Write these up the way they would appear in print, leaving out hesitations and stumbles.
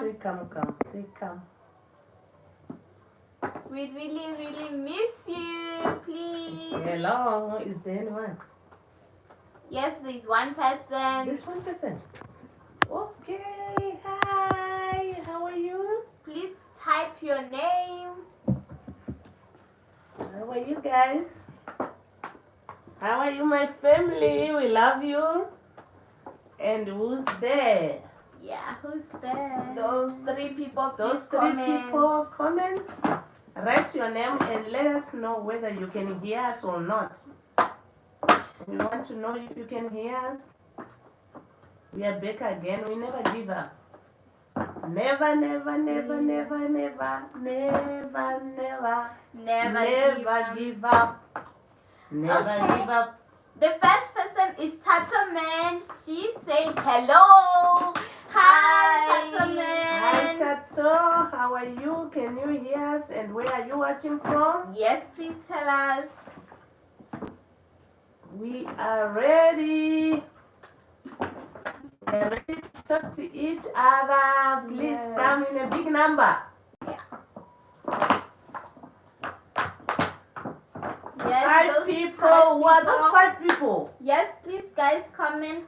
Say come. Say come. We really, really miss you. Please. Hello, is there anyone? Yes, there's one person. This one person. Okay, hi. How are you? Please type your name. How are you guys? How are you, my family? We love you. And who's there? Yeah, who's there? Those 3 people, Those please 3 comment. people, comment. Write your name and let us know whether you can hear us or not. We want to know if you can hear us. We are back again. We never give up. Never, never, never, never, never, never, never, Never give up. Never Okay. give up. The first person is Tato Man. She said hello. Hi, Tato Hi, Man. Tato. How are you? Can you hear us? And where are you watching from? Yes, please tell us. We are ready. We are ready to talk to each other. Please Yes. come in a big number. Yes, 5 those people. 5 Who are those people. 5 people? Yes, please, guys, comment.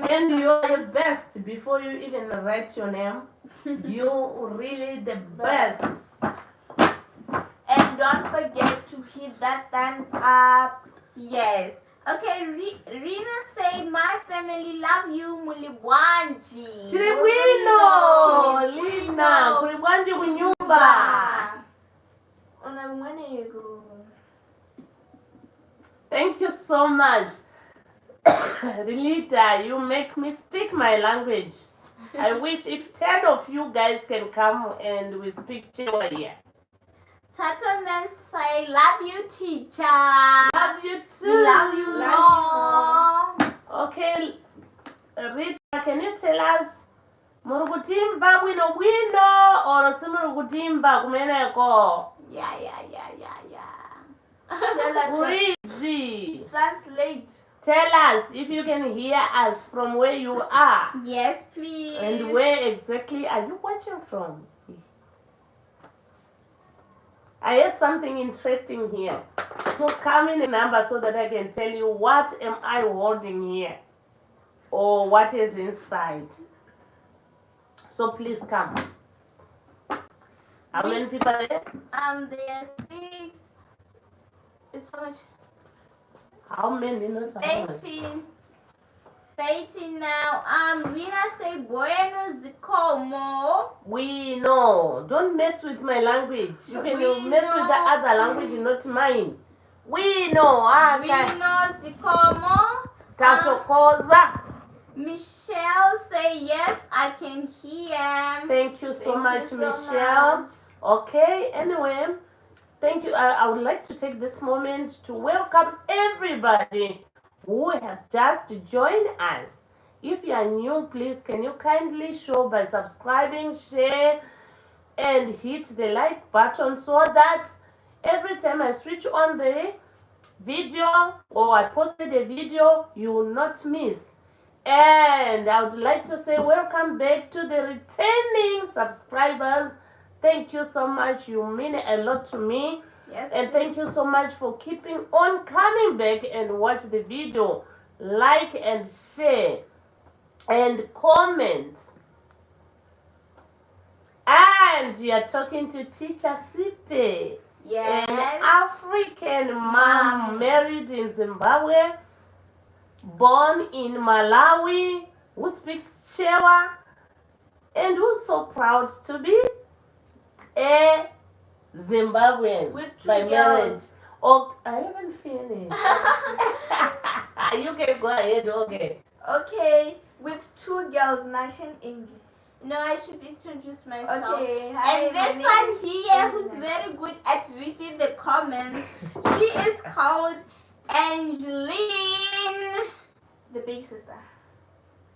And you're the best. Before you even write your name, you're really the best. And don't forget to hit that thumbs up. Yes. Okay, Rina said, my family love you, Mulibwanji. Chilibwino, Lina, kulibwanji kunyumba. Thank you so much. Relita, you make me speak my language. I wish if 10 of you guys can come and we speak Chewa here. Tato Man say, love you, teacher. Love you too. We love you more. Okay, Rita, can you tell us murukutimba bwino or simurukutimba kumeneko? Yeah. Tell us. Easy. Translate. Tell us if you can hear us from where you are. Yes, please. And where exactly are you watching from? I have something interesting here. So come in a number so that I can tell you what am I holding here or what is inside. So please come. How many people are there? There's 6. It's how much? How many? Not how much. 18 now. Rina say, bueno zikomo. We know. Don't mess with my language. You can mess with the other language, not mine. We know. Bueno zikomo. Tatokoza. Michelle say, yes, I can hear. Thank you so much, so Michelle. much. Okay, anyway, thank you. I would like to take this moment to welcome everybody who have just joined us. If you are new, please can you kindly show by subscribing, share, and hit the like button so that every time I switch on the video or I posted a video, you will not miss. And I would like to say welcome back to the returning subscribers. Thank you so much. You mean a lot to me. Yes. And thank you so much for keeping on coming back and watch the video. Like and share and comment. And you are talking to Teacher Siphe. Yes. An African mom married in Zimbabwe, born in Malawi, who speaks Chewa, and who's so proud to be a Zimbabwean With 2 by girls. marriage. Oh, I haven't finished. You can go ahead, okay. Okay, with 2 girls, nation English. No, I should introduce myself. Okay, hi. And my this name one is here, who's English. very good at reading the comments, she is called Angeline. The big sister.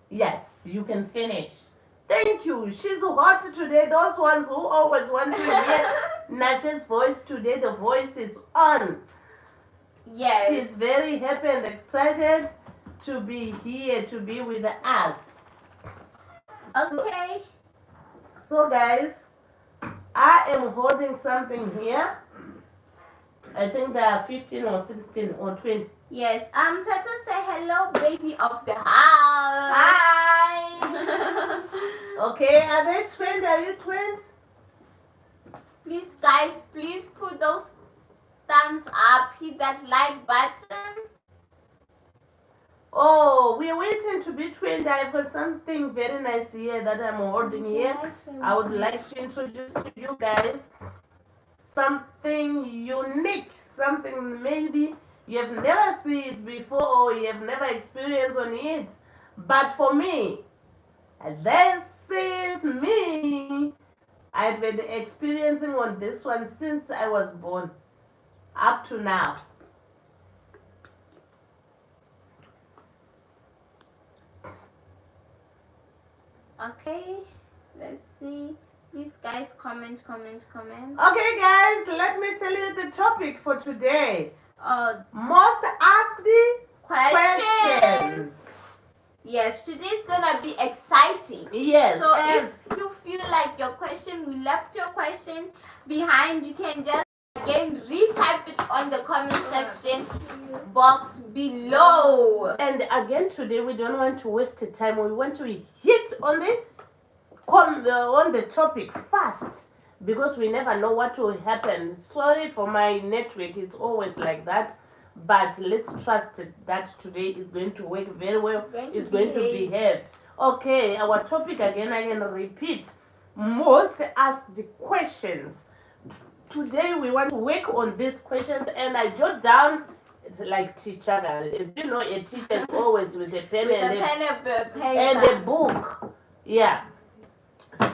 Yes, you can finish. Thank you. She's hot today. Those ones who always want to hear Nasha's voice today, the voice is on. Yes. She's very happy and excited to be here, to be with us. Okay. So guys, I am holding something here. I think there are 15 or 16 or 20. Yes. Tato, say hello, baby of the house. Hi. Okay, are they 20? Are you 20? Please, guys, please put those thumbs up. Hit that like button. Oh, we're waiting to be 20. I've got something very nice here that I'm holding here. I would like to introduce to you guys something unique, something maybe you have never seen it before or you have never experienced on it. But for me, this is me. I've been experiencing on this one since I was born up to now. Okay, let's see. Please, guys, comment. Okay, guys, let me tell you the topic for today. Most asked questions. Yes, today's gonna be exciting. Yes. So if you feel like your question, we left your question behind, you can just again retype it on the comment section box below. And again, today we don't want to waste time. We want to hit on the topic fast because we never know what will happen. Sorry for my network; it's always like that. But let's trust that today is going to work very well. It's going to behave. Okay, our topic again, I can repeat. Most asked questions. Today we want to work on these questions and I jot down like teacher. As you know, a teacher is always with a pen and a book. Yeah.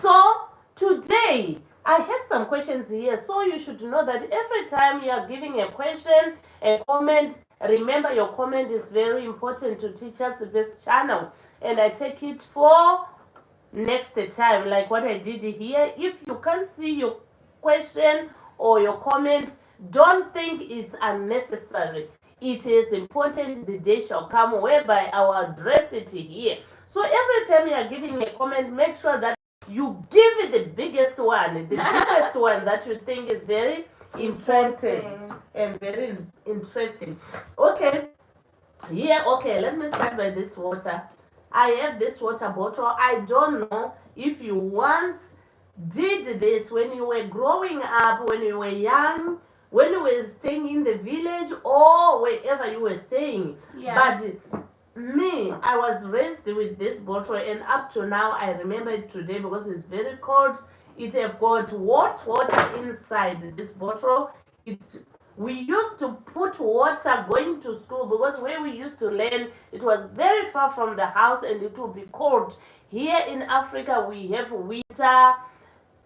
So today I have some questions here, so you should know that every time you are giving a question, a comment, remember your comment is very important to Teacher Siphe's channel. And I take it for next time, like what I did here. If you can't see your question or your comment, don't think it's unnecessary. It is important. The day shall come whereby I will address it here. So every time you are giving a comment, make sure that you give it the biggest one, the deepest one that you think is very interesting and very interesting. Okay, yeah, okay, let me start by this water. I have this water bottle. I don't know if you once did this when you were growing up, when you were young, when you were staying in the village or wherever you were staying. Yeah. But me, I was raised with this bottle and up to now I remember it today because it's very cold. It have got water inside this bottle. We used to put water going to school because where we used to learn, it was very far from the house and it would be cold. Here in Africa, we have winter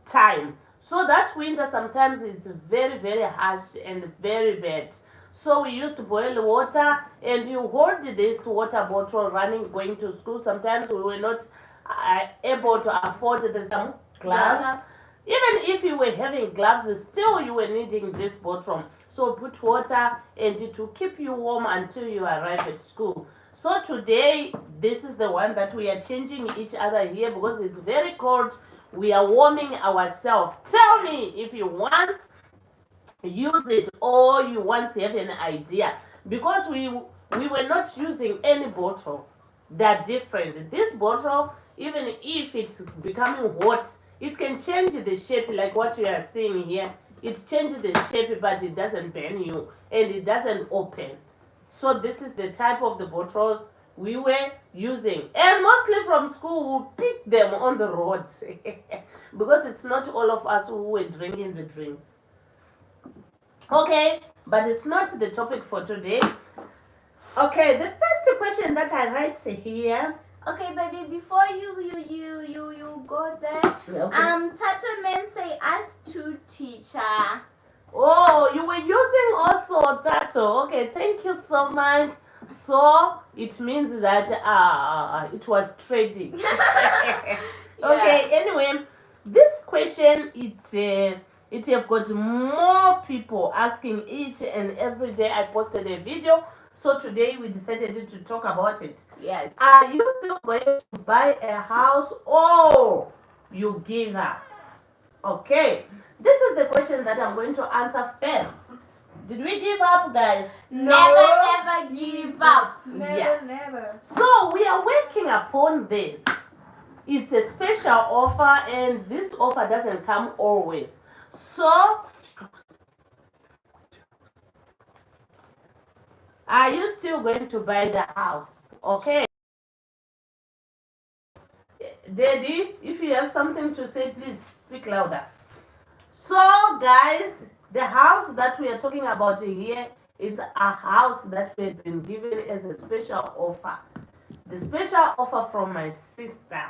time. So that winter sometimes is very, very harsh and very bad. So we used to boil the water and you hold this water bottle running going to school. Sometimes we were not able to afford some gloves. Even if you were having gloves, still you were needing this bottle. So put water and it will keep you warm until you arrive at school. So today, this is the one that we are changing each other here because it's very cold. We are warming ourselves. Tell me if you want use it or you want to have an idea. Because we were not using any bottle. They're different. This bottle, even if it's becoming hot, it can change the shape like what you are seeing here. It changes the shape but it doesn't burn you and it doesn't open. So this is the type of the bottles we were using. And mostly from school we pick them on the road because it's not all of us who were drinking the drinks. Okay, but it's not the topic for today. Okay, the first question that I write here. Okay, baby, before you go there, Okay. Tato men say us to teacher. Oh, you were using also Tato. Okay, thank you so much. So it means that it was trading. Okay, anyway, this question it have got more people asking each and every day. I posted a video. So today we decided to talk about it. Yes. Are you still going to buy a house or you give up? Okay, this is the question that I'm going to answer first. Did we give up, guys? Never give up. Yes. Never. So we are working upon this. It's a special offer, and this offer doesn't come always. So, are you still going to buy the house? Okay. Daddy, if you have something to say, please speak louder. So, guys, the house that we are talking about here is a house that we have been given as a special offer. The special offer from my sister.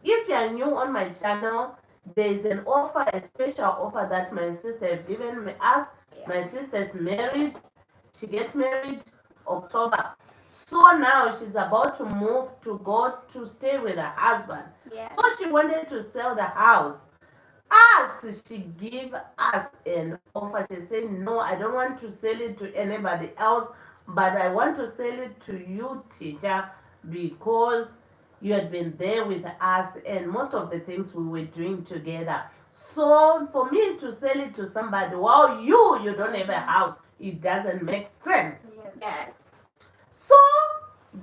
If you are new on my channel, there is an offer, a special offer that my sister has given me us. My sister's married. She get married October. So now she's about to move to go to stay with her husband. Yeah. So she wanted to sell the house. As she give us an offer, she said, no, I don't want to sell it to anybody else, but I want to sell it to you, teacher, because you had been there with us and most of the things we were doing together. So for me to sell it to somebody while you don't have a house, it doesn't make sense. Yes. So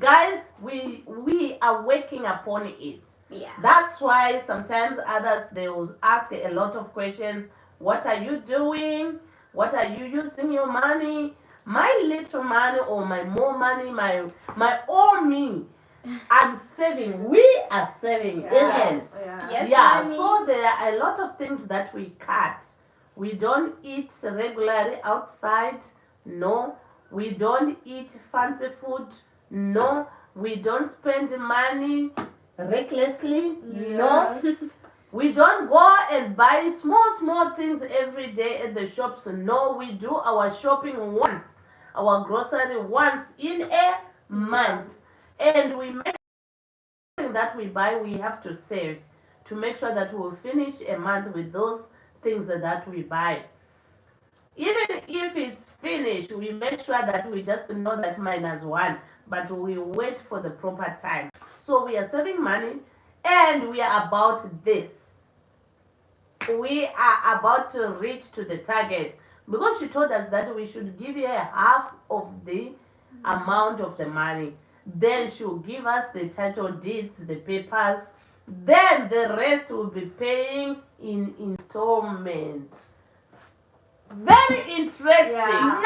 guys, we are working upon it. Yeah. That's why sometimes others, they will ask a lot of questions. What are you doing? What are you using your money? My little money or my more money, my all me. I'm saving. We are saving, isn't it? Yes, Yeah, mommy. so there are a lot of things that we cut. We don't eat regularly outside. No. We don't eat fancy food. No. We don't spend money recklessly. No. We don't go and buy small things every day at the shops. No, we do our shopping once, our grocery once in a month. And we make something that we buy, we have to save to make sure that we'll finish a month with those things that we buy. Even if it's finished, we make sure that we just know that -1, but we wait for the proper time. So we are saving money and we are about this. We are about to reach to the target because she told us that we should give her half of the amount of the money. Then she'll give us the title deeds, the papers. Then the rest will be paying in installments. Very interesting. Yeah.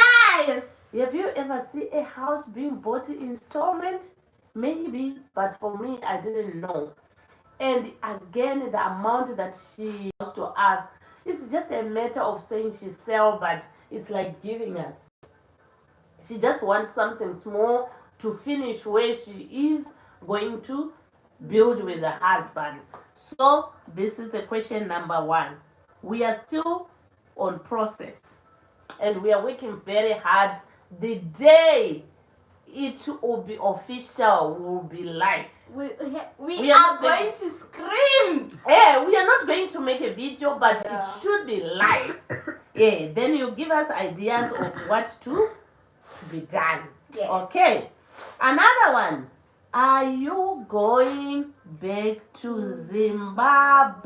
Nice. Have you ever seen a house being bought in installment? Maybe, but for me, I didn't know. And again, the amount that she used to ask, it's just a matter of saying she sell, but it's like giving us. She just wants something small to finish where she is going to build with her husband. So this is the question number 1. We are still on process and we are working very hard. The day it will be official, will be live. We are are not going to scream. Yeah, we are not going to make a video, but Yeah. it should be live. Yeah, then you give us ideas of what to be done. Yes. Okay. Another one. Are you going back to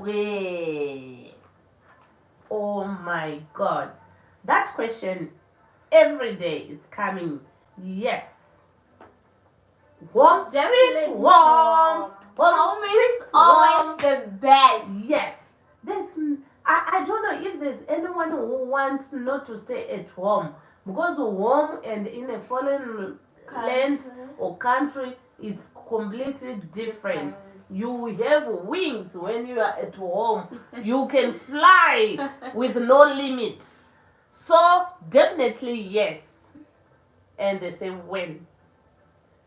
Zimbabwe? Oh my God. That question every day is coming. Yes. Warm, Definitely sweet, warm. Home is sweet, always warm. the best. Yes. I don't know if there's anyone who wants not to stay at home, because home and in a foreign land or country is completely different. You have wings when you are at home. You can fly with no limits. So definitely yes. And they say when.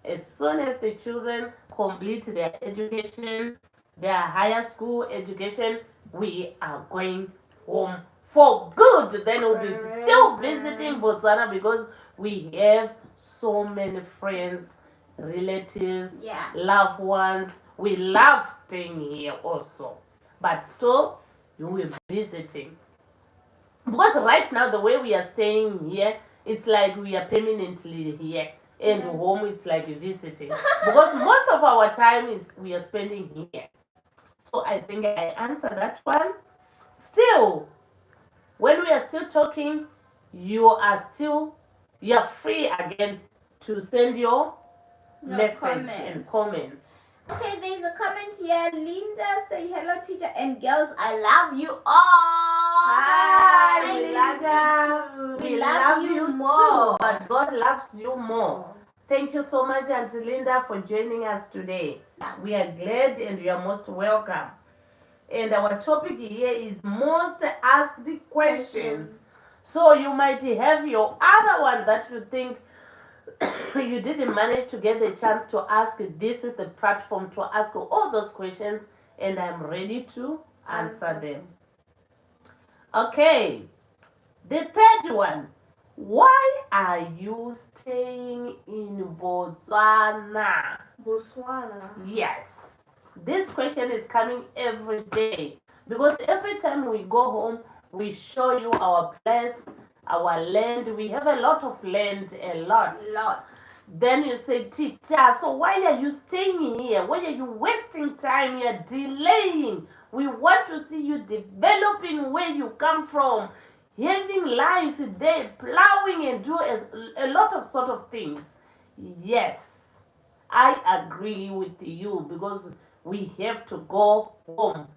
As soon as the children complete their education, their higher school education, we are going home for good. Then we'll be still visiting Botswana because we have so many friends, relatives, Yeah. loved ones. We love staying here also. But still, you will be visiting. Because right now, the way we are staying here, it's like we are permanently here. And home, it's like visiting. Because most of our time is we are spending here. So I think I answered that one. Still, when we are still talking, you are free again to send your message and comments. Okay, there's a comment here. Linda say hello, teacher and girls. I love you all. Hi, Linda. We love you more, but God loves you more. Thank you so much, Auntie Linda, for joining us today. We are glad and you are most welcome. And our topic here is most asked questions. So you might have your other one that you think you didn't manage to get the chance to ask. This is the platform to ask all those questions, and I'm ready to answer them. Okay, the third one. Why are you staying in Botswana? Botswana. Yes. This question is coming every day because every time we go home, we show you our place, our land. We have a lot of land, a lot. Then you say, teacher, so why are you staying here? Why are you wasting time? You're delaying. We want to see you developing where you come from, having life there, plowing and do a lot of sort of things. Yes, I agree with you because we have to go home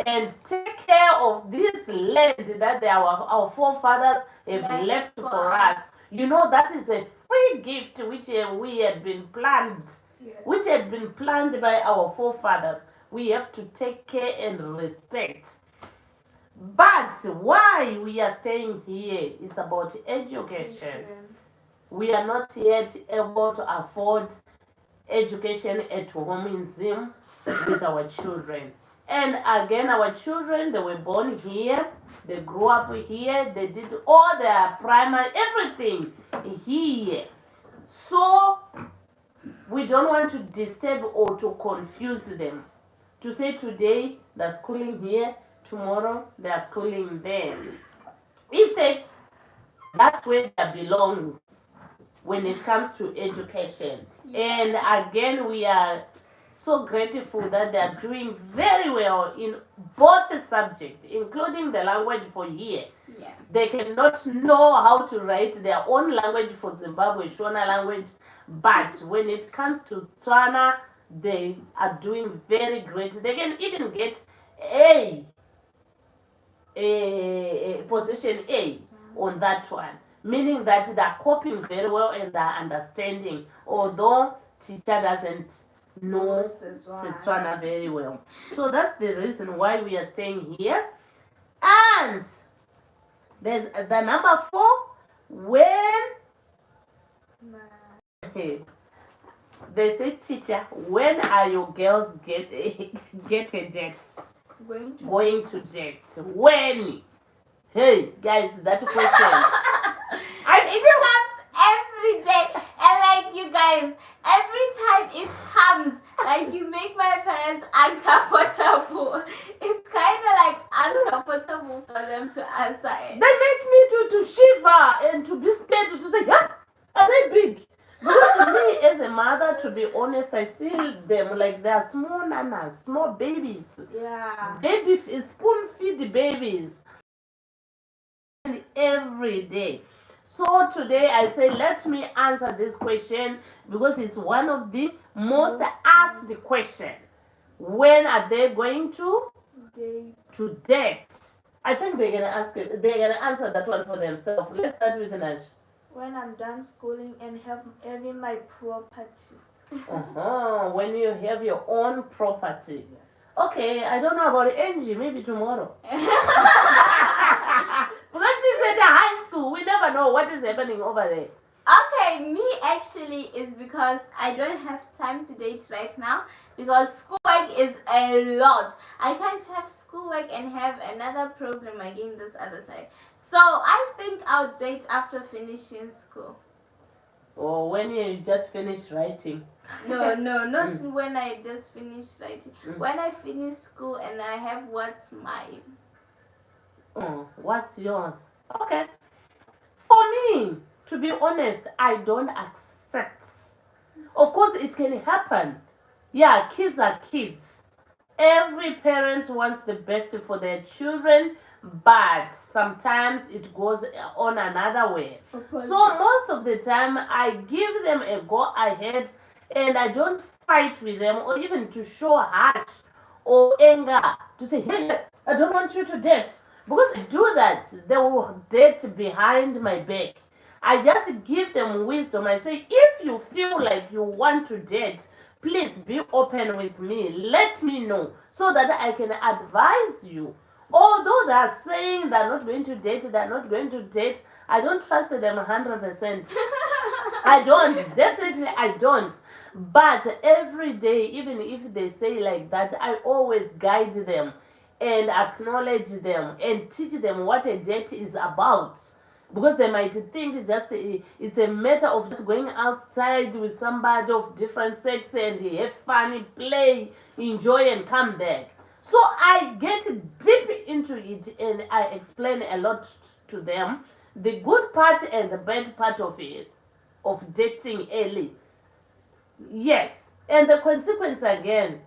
and take care of this land that our forefathers have left for us. You know, that is a free gift which we had been planned, which had been planned by our forefathers. We have to take care and respect. But why we are staying here, it's about education. We are not yet able to afford education at home in Zim with our children. And again, our children, they were born here, they grew up here, they did all their primary, everything here. So we don't want to disturb or to confuse them. To say today they're schooling here, tomorrow they're schooling there. In fact, that's where they belong when it comes to education. And again, we are so grateful that they are doing very well in both the subjects, including the language for here. They cannot know how to write their own language for Zimbabwe, Shona language, but when it comes to Tswana, they are doing very great. They can even get a position A on that one, meaning that they're coping very well and they're understanding, although teacher doesn't know Setswana very well. So that's the reason why we are staying here. And there's the number 4, when they say, teacher, when are your girls get a jet? Going to jet. When? Hey, guys, that question. It comes every day. And like you guys, every time it comes, like you make my parents uncomfortable. It's kind of like uncomfortable for them to answer it. They make me to shiver and to be scared to say, yeah, are they big? Because me as a mother, to be honest, I see them like they are small nanas, small babies. Baby, spoon feed babies every day. So today I say, let me answer this question because it's one of the most asked questions. When are they going to date? I think they're gonna answer that one for themselves. Let's start with Nash. When I'm done schooling and having my property. When you have your own property. Okay, I don't know about Angie, maybe tomorrow. Because she's at a high school, we never know what is happening over there. Okay, me actually is because I don't have time to date right now because schoolwork is a lot. I can't have schoolwork and have another problem again this other side. So I think I'll date after finishing school. Or when you just finish writing. No, not when I just finish writing. When I finish school and I have what's mine. What's yours? Okay. For me, to be honest, I don't accept. Of course, it can happen. Yeah, kids are kids. Every parent wants the best for their children, but sometimes it goes on another way. So most of the time, I give them a go ahead, and I don't fight with them or even to show harsh or anger to say, hey, I don't want you to date. Because I do that, they will date behind my back. I just give them wisdom. I say, if you feel like you want to date, please be open with me. Let me know so that I can advise you. Although they are saying they're not going to date, they're not going to date, I don't trust them 100%. I don't. Definitely, I don't. But every day, even if they say like that, I always guide them and acknowledge them and teach them what a date is about. Because they might think it's a matter of just going outside with somebody of different sex and have fun, play, enjoy, and come back. So I get deep into it and I explain a lot to them the good part and the bad part of it, of dating early. Yes, and the consequence again,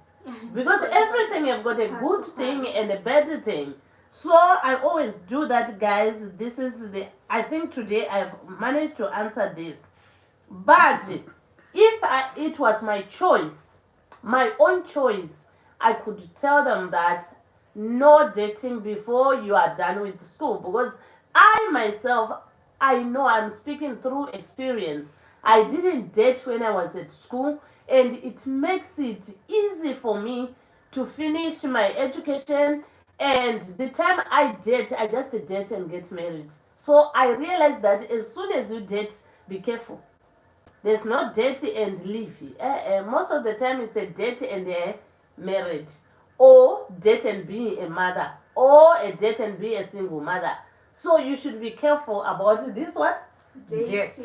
because everything have got a good thing and a bad thing. So I always do that, guys. This is the, I think today I've managed to answer this. But if it was my choice, my own choice, I could tell them that no dating before you are done with school. Because I myself, I know I'm speaking through experience. I didn't date when I was at school, and it makes it easy for me to finish my education. And the time I date, I just date and get married. So I realized that as soon as you date, be careful. There's no date and leave. Most of the time, it's a date and a marriage, or date and be a mother, or a date and be a single mother. So you should be careful about this what? Dates.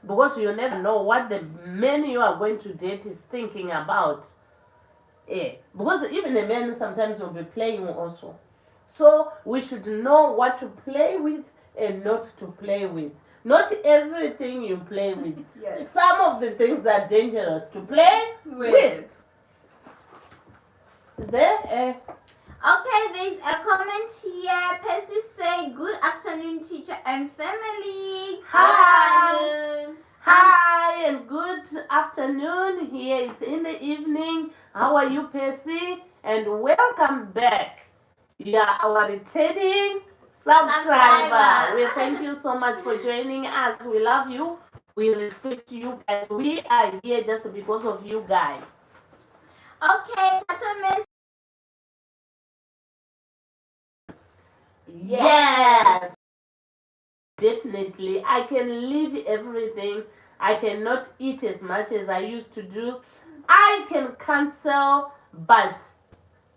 Because you never know what the man you are going to date is thinking about. Because even the men sometimes will be playing also. So we should know what to play with and not to play with. Not everything you play with. Yes. Some of the things are dangerous to play with. Is there a... Okay, there's a comment here. Percy say, good afternoon, teacher and family. Hi. Hi and good afternoon. Here it's in the evening. How are you, Percy? And welcome back. You are our returning subscriber. We thank you so much for joining us. We love you. We respect you guys. We are here just because of you guys. Okay, Tato. Yes. Definitely. I can leave everything. I cannot eat as much as I used to do. I can cancel, but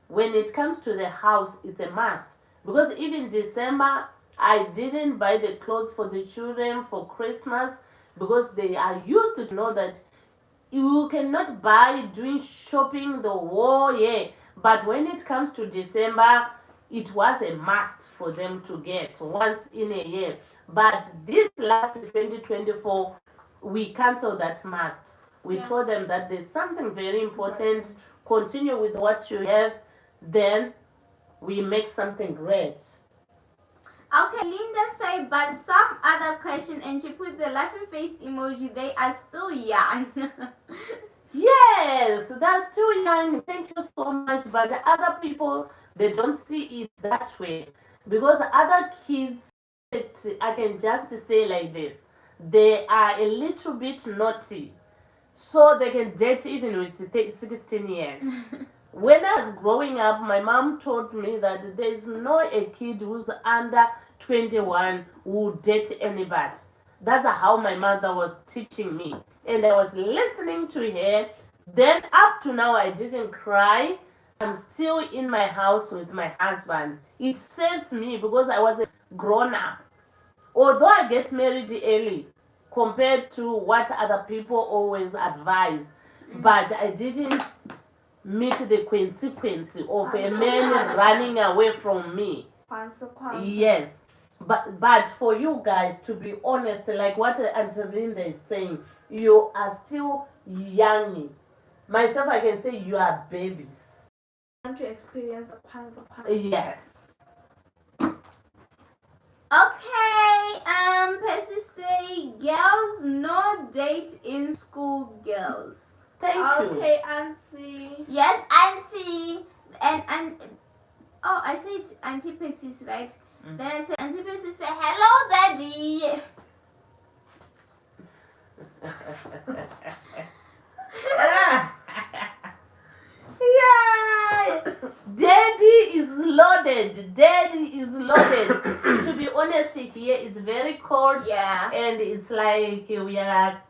when it comes to the house, it's a must. Because even December, I didn't buy the clothes for the children for Christmas because they are used to know that you cannot buy doing shopping the whole year. But when it comes to December, it was a must for them to get once in a year. But this last 2024, we canceled that must. We told them that there's something very important. Continue with what you have, then we make something great. Okay, Linda said, but some other question, and she put the laughing face emoji. They are still young. Yes, that's too young. Thank you so much. But the other people, they don't see it that way. Because other kids, I can just say like this, they are a little bit naughty. So they can date even with 16 years. When I was growing up, my mom told me that there is no a kid who's under 21 who would date anybody. That's how my mother was teaching me. And I was listening to her. Then up to now, I didn't cry. I'm still in my house with my husband. It saves me because I was a grown up. Although I get married early compared to what other people always advise, but I didn't meet the consequence of a man running away from me. Yes. But for you guys, to be honest, like what Angelina is saying, you are still young. Myself, I can say you are babies. want to experience the Parental. Yes. Okay, Percy say girls no date in school, girls. Thank you. Okay, Auntie. Yes, auntie. And oh, I said Auntie Percy, right? Then I said Auntie Percy say hello, daddy. Yeah, daddy is loaded. Daddy is loaded. To be honest, here it's very cold. Yeah. And it's like we are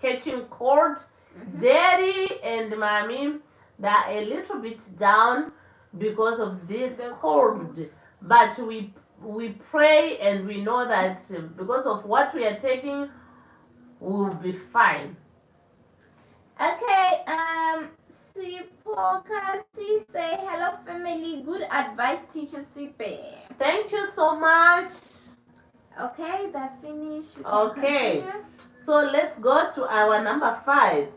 catching cold. Daddy and mommy, they are a little bit down because of this cold. But we pray and we know that because of what we are taking, we'll be fine. Okay, Sipokasi say hello family, good advice, Teacher Siphe. Thank you so much. Okay, that finished. You can Okay. continue. So let's go to our number 5.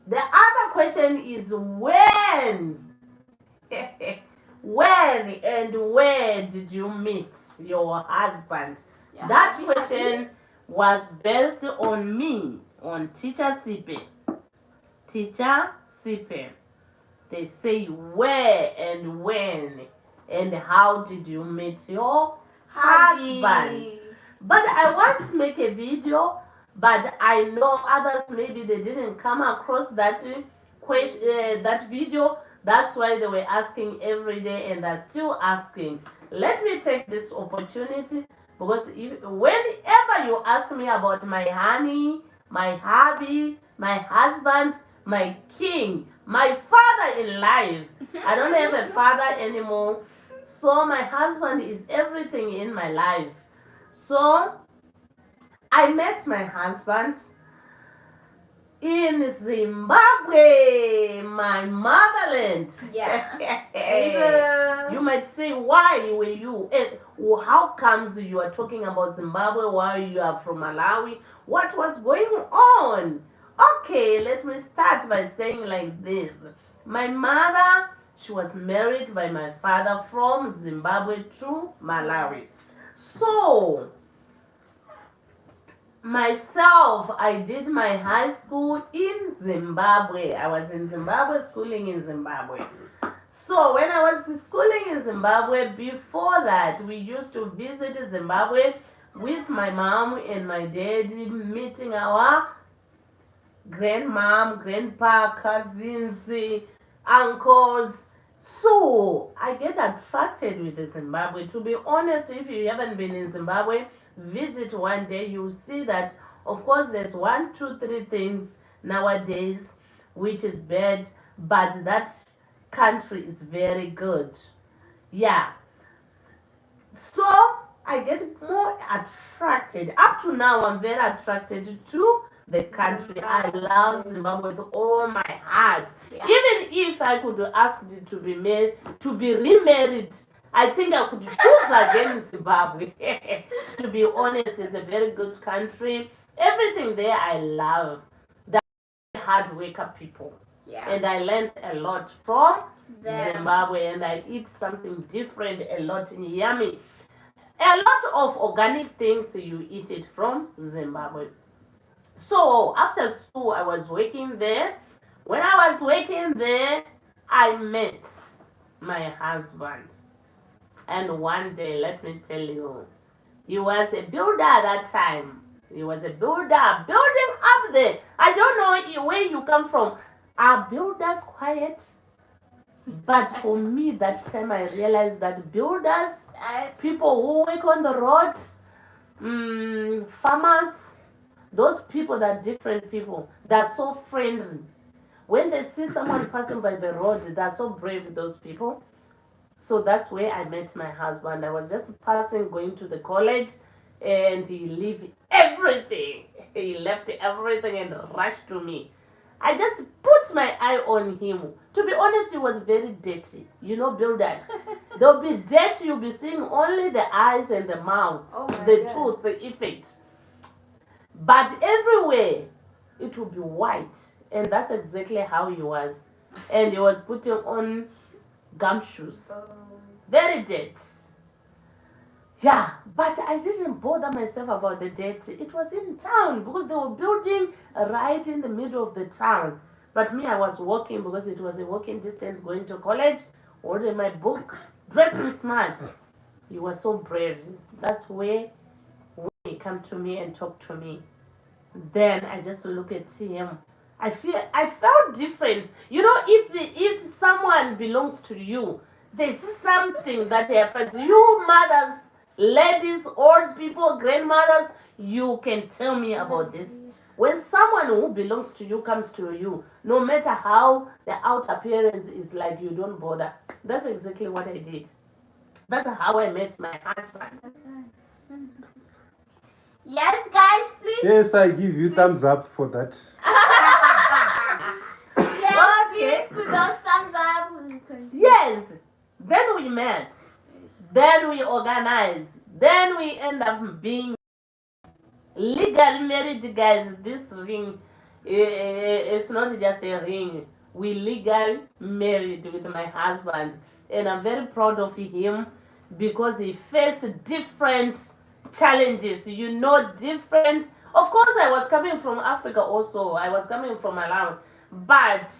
The other question is when? When and where did you meet your husband? Yeah. That question was based on me, on Teacher Siphe. Teacher Siphe. They say where and when and how did you meet your husband? But I once make a video, but I know others maybe they didn't come across that question, that video. That's why they were asking every day, and they're still asking. Let me take this opportunity because whenever you ask me about my honey, my hubby, my husband, my king, my father in life, I don't have a father anymore. So my husband is everything in my life. So I met my husband in Zimbabwe, my motherland. Yeah. You might say, why were you? And how comes you are talking about Zimbabwe while you are from Malawi? What was going on? Okay, let me start by saying like this. My mother, she was married by my father from Zimbabwe to Malawi. So, myself, I did my high school in Zimbabwe. I was in Zimbabwe, schooling in Zimbabwe. So when I was schooling in Zimbabwe, before that, we used to visit Zimbabwe with my mom and my dad, meeting our grandmom, grandpa, cousins, uncles. So I get attracted with the Zimbabwe. To be honest, if you haven't been in Zimbabwe, visit one day, you'll see that of course there's 1, 2, 3 things nowadays which is bad, but that country is very good. Yeah. So I get more attracted. Up to now, I'm very attracted to the country. I love Zimbabwe with all my heart. Yeah. Even if I could ask to be married, to be remarried, I think I could choose again Zimbabwe. To be honest, it's a very good country. Everything there I love. The hard worker people. Yeah. And I learned a lot from Them. Zimbabwe, and I eat something different, a lot yummy. A lot of organic things you eat it from Zimbabwe. So after school, I was working there. When I was working there, I met my husband. And one day, let me tell you, he was a builder at that time. He was a builder, building up there. I don't know where you come from. Are builders quiet? But for me, that time I realized that builders, people who work on the road, farmers, those people that are different people, they're so friendly. When they see someone passing by the road, they're so brave, those people. So that's where I met my husband. I was just passing, going to the college, and he left everything. He left everything and rushed to me. I just put my eye on him. To be honest, he was very dirty. You know, builders. They'll be dirty, you'll be seeing only the eyes and the mouth, the tooth, the effect. But everywhere, it will be white. And that's exactly how he was. and he was putting on gumshoes. Very dirty. Yeah, but I didn't bother myself about the dirty. It was in town because they were building right in the middle of the town. But me, I was walking because it was a walking distance going to college, holding my book, dressing smart. He was so brave. That's where when he come to me and talk to me. Then I just look at him. I felt different. You know, if someone belongs to you, there's something that happens. You mothers, ladies, old people, grandmothers, you can tell me about this. When someone who belongs to you comes to you, no matter how the outer appearance is like, you don't bother. That's exactly what I did. That's how I met my husband. Yes, guys, please. Yes, I give you thumbs up for that. Yes, please put those thumbs up. Yes. Then we met. Then we organized. Then we end up being legally married, guys. This ring, it's not just a ring. We legally married with my husband, and I'm very proud of him because he faced different challenges. You know, different. Of course, I was coming from Africa. Also, I was coming from Malawi, but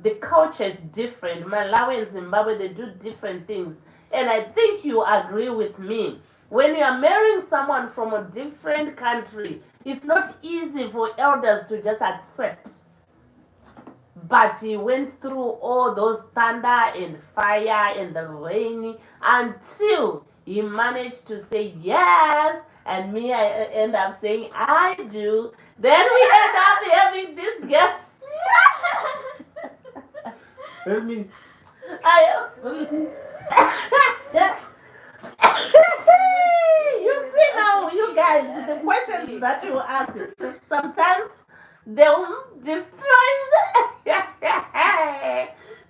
the culture is different. Malawi and Zimbabwe, they do different things, and I think you agree with me. When you are marrying someone from a different country, it's not easy for elders to just accept. But he went through all those thunder and fire and the rain until he managed to say yes, and me, I end up saying I do. Then we end up having this girl. Help me. You see now, you guys, the questions that you ask, sometimes they'll destroy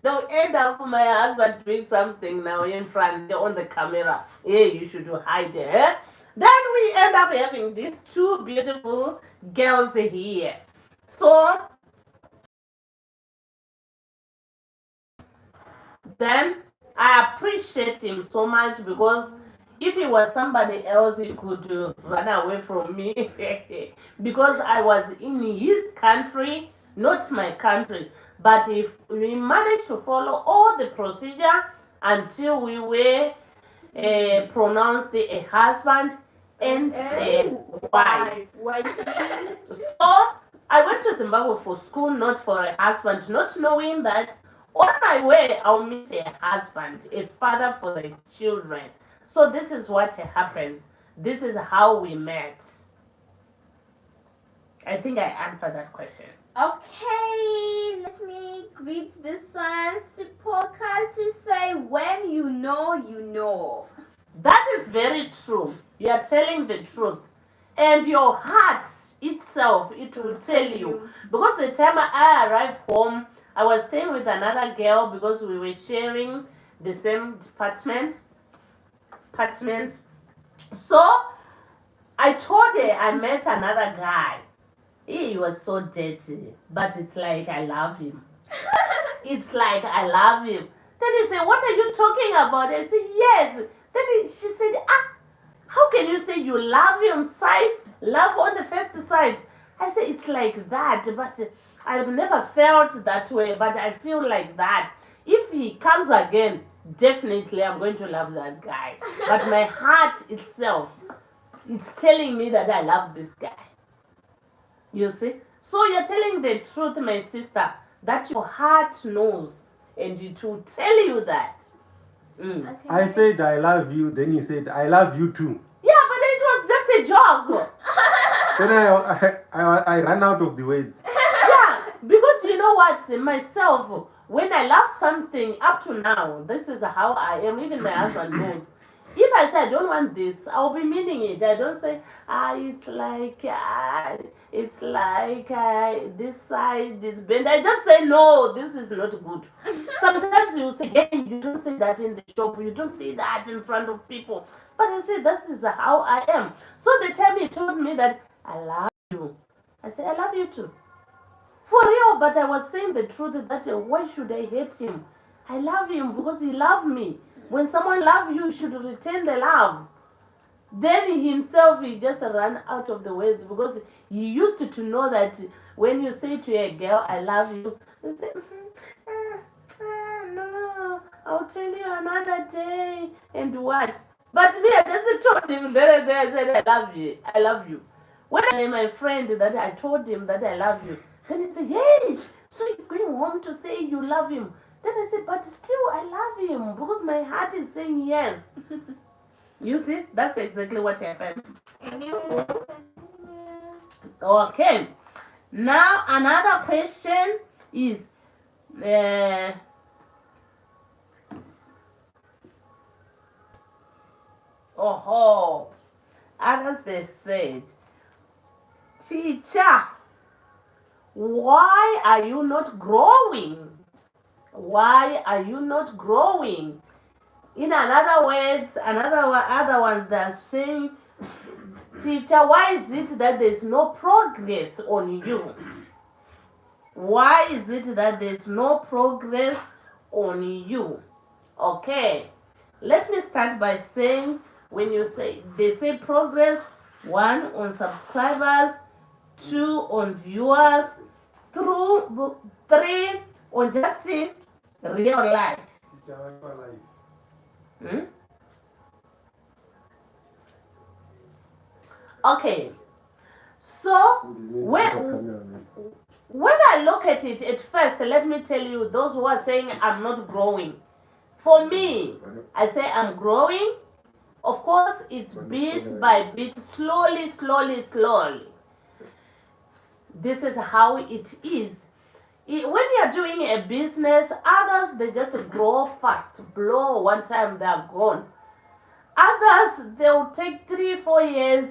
they'll end up my husband doing something now in front on the camera. Hey, you should hide it. Eh? Then we end up having these two beautiful girls here. So then I appreciate him so much because if it was somebody else, he could run away from me because I was in his country, not my country. But if we managed to follow all the procedure until we were pronounced a husband and a wife. So I went to Zimbabwe for school, not for a husband, not knowing that on my way I'll meet a husband, a father for the children. So this is what happens. This is how we met. I think I answered that question. Okay, let me read this one. Siphe say, when you know, you know. That is very true. You are telling the truth. And your heart itself, it will tell you. Because the time I arrived home, I was staying with another girl because we were sharing the same apartment. So I told her I met another guy. He was so dirty, but it's like I love him. It's like I love him. Then he said, what are you talking about? I said, yes. Then she said, how can you say you love him sight? Love on the first sight. I said, it's like that, but I've never felt that way, but I feel like that. If he comes again, definitely I'm going to love that guy. But my heart itself, it's telling me that I love this guy. You see? So you're telling the truth, my sister, that your heart knows, and it will tell you that. Okay. I said I love you, then he said I love you too. Yeah, but it was just a joke. Then I ran out of the words. Yeah, because you know what, myself, when I love something up to now, this is how I am. Even my husband knows. If I say I don't want this, I'll be meaning it. I don't say, this side is bent. I just say, no, this is not good. Sometimes you say, hey, you don't say that in the shop. You don't say that in front of people. But I say, this is how I am. So the time he told me that, I love you. I said, I love you too. For real, but I was saying the truth that why should I hate him? I love him because he loved me. When someone loves you, you should return the love. Then himself, he just ran out of the words because he used to know that when you say to a girl, I love you, they say, no, I'll tell you another day and what. But me, I just told him there and there, I said, I love you, I love you. When I my friend that I told him that I love you, then he said, hey, so he's going home to say you love him. Then I said, but still I love him because my heart is saying yes. You see, that's exactly what happened. Okay. Now another question is, others they said, teacher, why are you not growing? Why are you not growing? In other words, other ones that are saying, teacher, why is it that there's no progress on you? Why is it that there's no progress on you? Okay, let me start by saying, when you say, they say progress, 1 on subscribers, 2 on viewers, 3 on just in real life. Okay, so when I look at it at first, let me tell you, those who are saying I'm not growing, for me, I say I'm growing. Of course, it's bit by bit, slowly. This is how it is. When you're doing a business, others, they just grow fast, blow one time, they're gone. Others, they'll take 3-4 years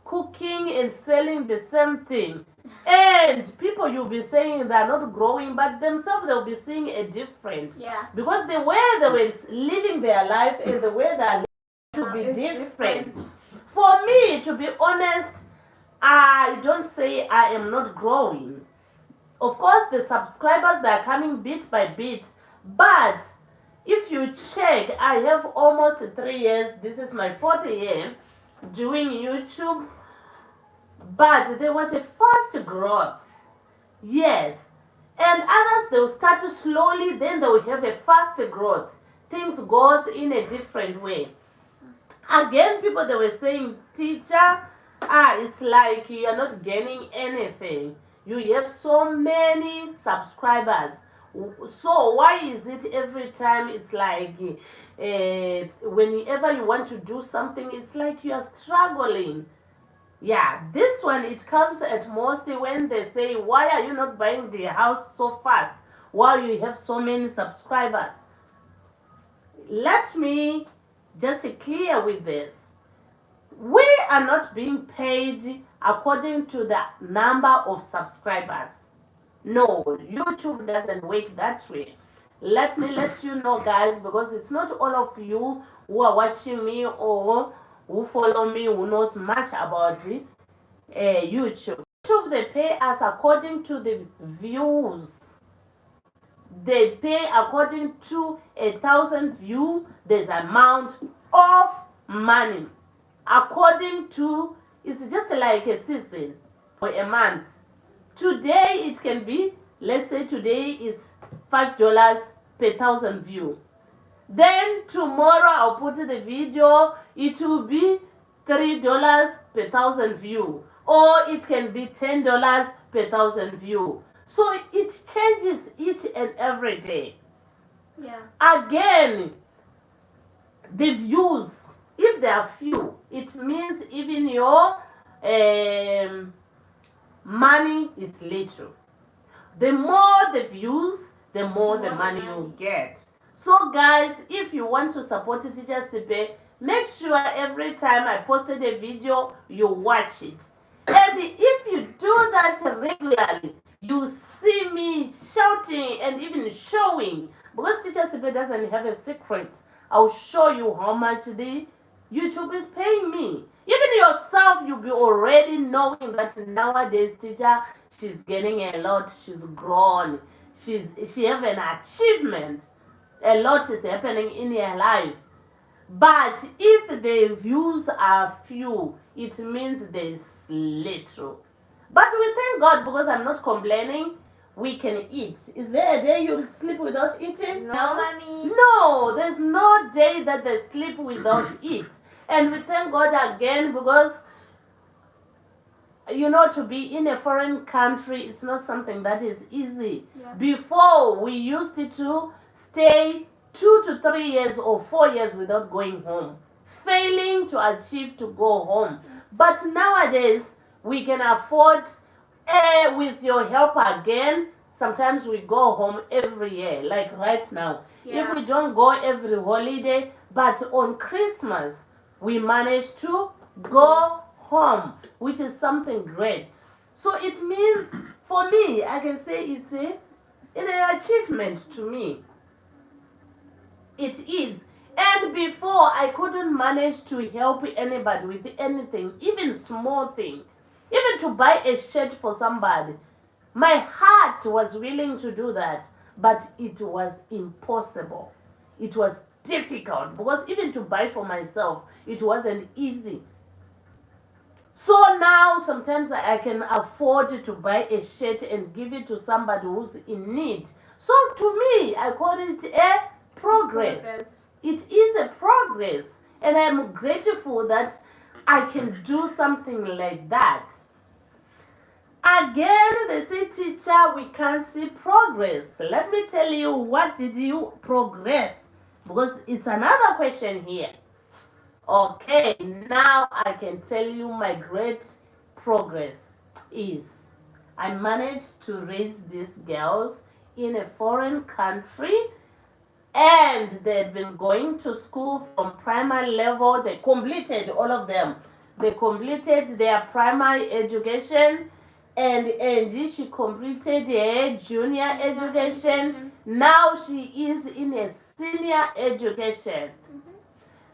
cooking and selling the same thing. And people, you'll be saying they're not growing, but themselves, they'll be seeing a difference. Yeah. Because the way they were living their life and the way they're living to be different. For me, to be honest, I don't say I am not growing. Of course, the subscribers, they are coming bit by bit. But if you check, I have almost 3 years. This is my 4th year doing YouTube. But there was a fast growth. Yes. And others, they'll start slowly, then they'll have a fast growth. Things goes in a different way. Again, people, they were saying, teacher, it's like you are not gaining anything. You have so many subscribers. So why is it every time it's like whenever you want to do something, it's like you are struggling? Yeah, this one, it comes at most when they say, why are you not buying the house so fast while you have so many subscribers? Let me just clear with this. We are not being paid according to the number of subscribers. No, YouTube doesn't work that way. Let me let you know, guys, because it's not all of you who are watching me or who follow me who knows much about YouTube. YouTube, they pay us according to the views. They pay according to 1,000 views. There's amount of money. According to, it's just like a season or a month. Today it can be, let's say today is $5 per 1,000 views. Then tomorrow I'll put the video, it will be $3 per 1,000 views. Or it can be $10 per 1,000 views. So it changes each and every day. Yeah. Again, the views, if they are few, it means even your money is little. The more the views, the more the money you get. So guys, if you want to support Teacher Siphe, make sure every time I posted a video, you watch it. And if you do that regularly, you see me shouting and even showing. Because Teacher Siphe doesn't have a secret. I'll show you how much the YouTube is paying me. Even yourself, you'll be already knowing that nowadays, teacher, she's getting a lot. She's grown. She have an achievement. A lot is happening in her life. But if the views are few, it means there's little. But we thank God because I'm not complaining. We can eat. Is there a day you'll sleep without eating? No, mommy. No, there's no day that they sleep without eat. And we thank God again because, to be in a foreign country, it's not something that is easy. Yeah. Before, we used to stay 2 to 3 years or 4 years without going home, failing to achieve to go home. But nowadays, we can afford, with your help again, sometimes we go home every year, like right now. Yeah. If we don't go every holiday, but on Christmas, we manage to go home, which is something great. So it means, for me, I can say it's an achievement to me. It is. And before, I couldn't manage to help anybody with anything, even small thing. Even to buy a shirt for somebody. My heart was willing to do that, but it was impossible. It was difficult because even to buy for myself, it wasn't easy. So now sometimes I can afford to buy a shirt and give it to somebody who's in need. So to me, I call it a progress. It is a progress, and I'm grateful that I can do something like that. Again, they say, teacher, we can't see progress. Let me tell you, what did you progress? Because it's another question here. Okay, now I can tell you my great progress is I managed to raise these girls in a foreign country, and they've been going to school from primary level. They completed, all of them. They completed their primary education, and Angie, she completed her junior education. Now she is in a senior education.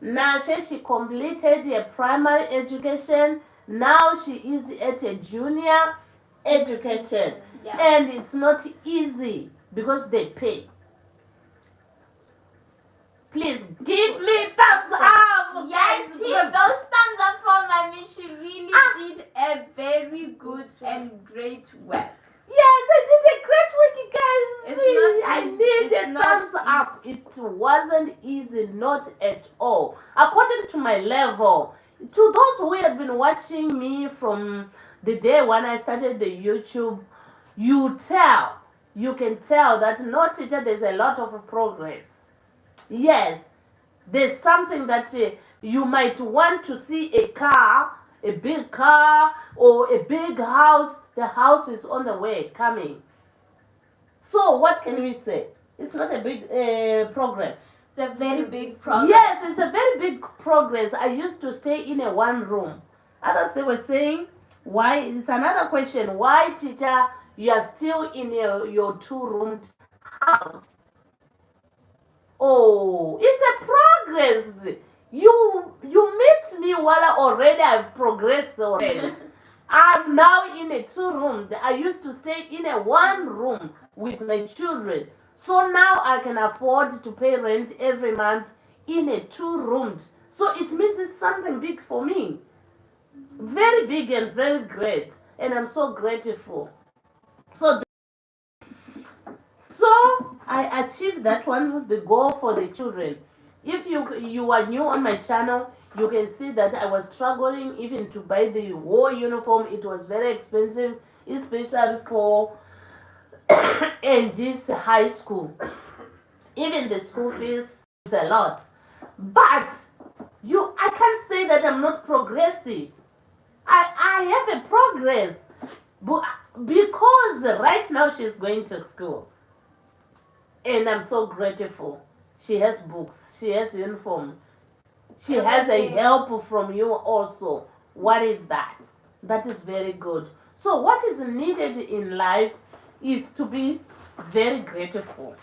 Now she completed her primary education. Now she is at a junior education. Yeah. And it's not easy because they pay. Please give me thumbs up. Yes, guys. keep those thumbs up for mommy. She really did a very good and great work. Yes, I did a great work, guys. It's not I easy. need It's a not thumbs up. It wasn't easy, not at all. According to my level, to those who have been watching me from the day when I started the YouTube, you can tell that not that there's a lot of progress. Yes, there's something that you might want to see a car, a big car, or a big house. The house is on the way coming. So what can we say? It's not a big progress. It's a very big progress. Yes, it's a very big progress. I used to stay in a one room. Others, they were saying, why? It's another question. Why, teacher, you are still in your two-roomed house? Oh, it's a progress. You meet me while already I've progressed already. I'm now in a two-room. I used to stay in a one room with my children. So now I can afford to pay rent every month in a two-roomed. So it means it's something big for me. Very big and very great. And I'm so grateful. So I achieved that one, the goal for the children. If you are new on my channel, you can see that I was struggling even to buy the whole uniform. It was very expensive, especially for Angie's high school. Even the school fees is a lot. But I can't say that I'm not progressive. I have a progress. Because right now she's going to school. And I'm so grateful. She has books. She has uniform. She has a help from you also. What is that? That is very good. So what is needed in life is to be very grateful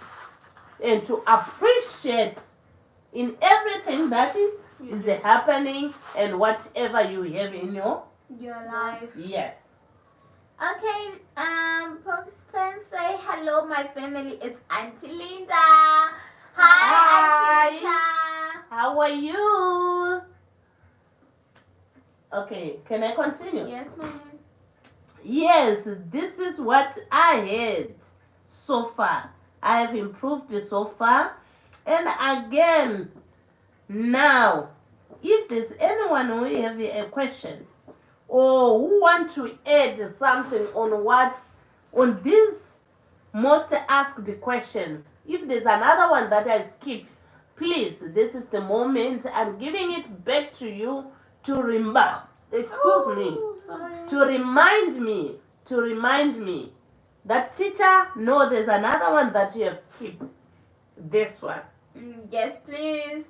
and to appreciate in everything that is happening and whatever you have in your life. yes. Okay, Pakistan, say hello, my family. It's Auntie Linda. Hi, Hi. Auntie Linda. How are you? Okay, can I continue? Yes, ma'am. Yes, this is what I had so far. I have improved so far. And again, now, if there's anyone who have a question or who want to add something on these most asked questions, if there's another one that I skip, please, this is the moment. I'm giving it back to you to remember. Excuse me. Sorry. To remind me that teacher, no, there's another one that you have skipped. This one. Yes, please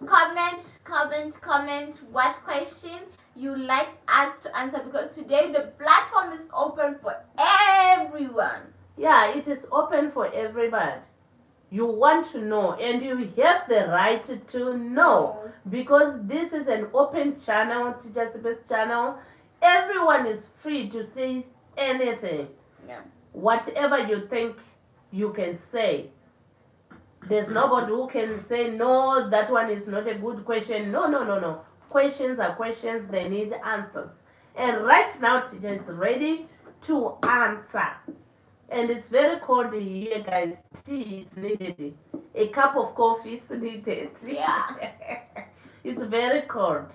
comment what question you like us to answer, because today the platform is open for everyone. Yeah, it is open for everybody. You want to know and you have the right to know, because this is an open channel, Teacher Siphe's channel. Everyone is free to say anything. Yeah. Whatever you think you can say. There's nobody who can say, no, that one is not a good question. No. Questions are questions, they need answers. And right now, teacher is ready to answer. And it's very cold here, guys. Tea is needed. A cup of coffee is needed. Yeah. It's very cold.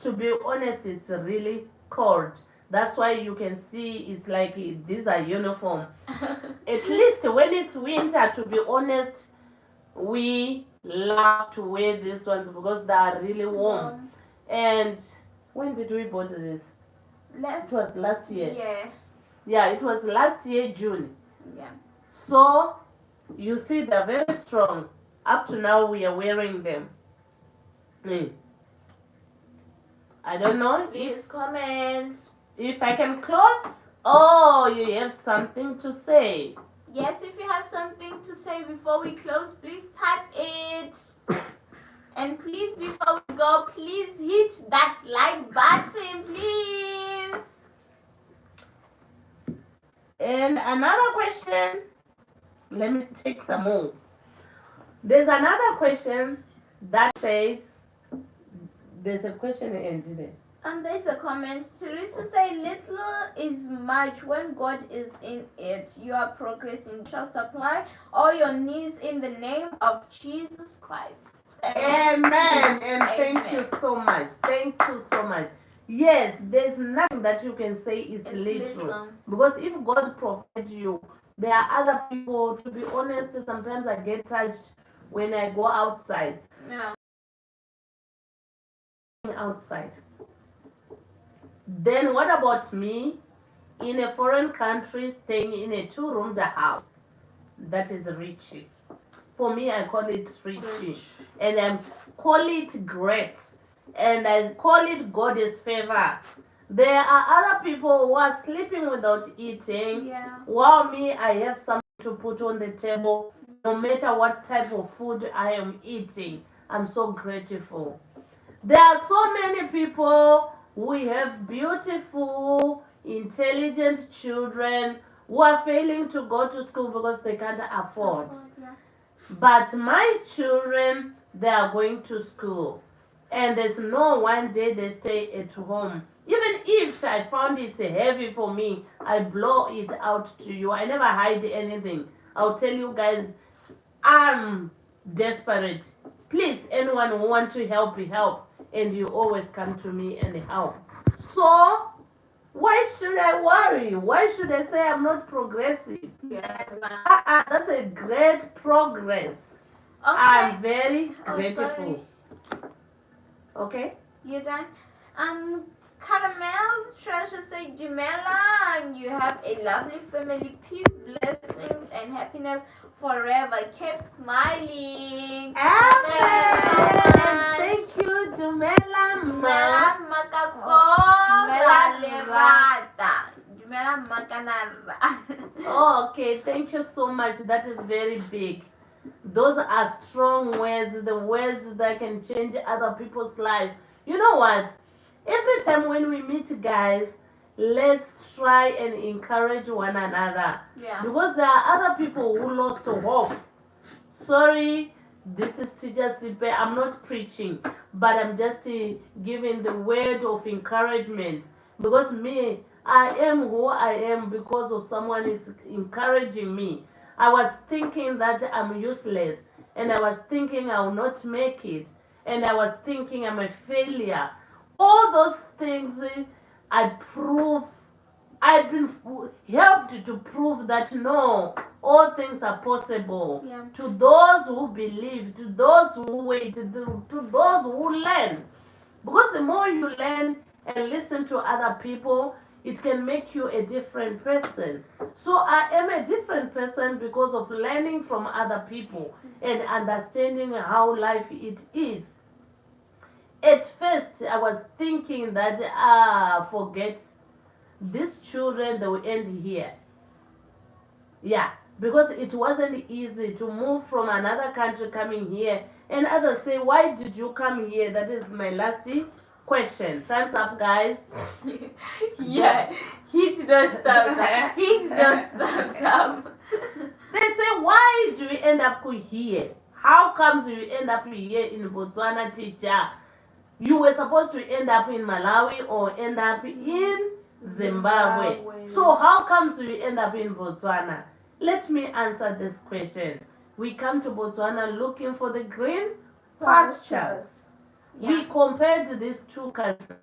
To be honest, it's really cold. That's why you can see it's like these are uniform. At least when it's winter, to be honest, we love to wear these ones because they are really warm. And when did we bought this? It was last year. Yeah. Yeah, it was last year, June. Yeah. So, you see, they're very strong. Up to now, we are wearing them. I don't know Please comment. if I can close. Oh, you have something to say. Yes, if you have something to say before we close, please type it. And please, before we go, please hit that like button, please. And another question. Let me take some more. There's another question that says, there's a question in there. There's a comment. Teresa say, little is much when God is in it. You are progressing. Shall supply all your needs in the name of Jesus Christ. Amen. And thank you so much. Thank you so much. Yes, there's nothing that you can say it's little. Because if God provides you, there are other people, to be honest, sometimes I get touched when I go outside. Yeah. Outside. Then what about me in a foreign country staying in a 2-room house? That is rich. For me, I call it rich. And I call it great. And I call it God's favor. There are other people who are sleeping without eating. Yeah. While me, I have something to put on the table. No matter what type of food I am eating, I'm so grateful. There are so many people who have beautiful, intelligent children who are failing to go to school because they can't afford. But my children, they are going to school. And there's no one day they stay at home. Even if I found it heavy for me, I blow it out to you. I never hide anything. I'll tell you guys, I'm desperate. Please, anyone who wants to help, help. And you always come to me and help. So, why should I worry? Why should I say I'm not progressive? That's a great progress. Okay. I'm very grateful. Okay? You done? Caramel Treasure say, Jamela, and you have a lovely family, peace, blessings, and happiness forever. Keep smiling. Amen. Thank you, Dumela. Jamela Makakora Lerata. Jamela Makanara. Oh, okay, thank you so much. That is very big. Those are strong words, the words that can change other people's lives. You know what? Every time when we meet, guys, let's try and encourage one another. Yeah. Because there are other people who lost hope. Sorry, this is Teacher Siphe. I'm not preaching, but I'm just giving the word of encouragement. Because me, I am who I am because of someone is encouraging me. I was thinking that I'm useless, and I was thinking I will not make it, and I was thinking I'm a failure. All those things I prove I've been helped to prove that no, all things are possible. Yeah. To those who believe, to those who wait, to those who learn. Because the more you learn and listen to other people, it can make you a different person. So I am a different person because of learning from other people and understanding how life it is. At first, I was thinking that, forget these children, they will end here. Yeah, because it wasn't easy to move from another country coming here. And others say, why did you come here? That is my last question. Thumbs up, guys. Yeah. Hit those thumbs up. Hit those thumbs up. They say, why do you end up here? How comes you end up here in Botswana, teacher? You were supposed to end up in Malawi or end up in Zimbabwe. So how comes you end up in Botswana? Let me answer this question. We come to Botswana looking for the green pastures. Yeah. We compared these two countries.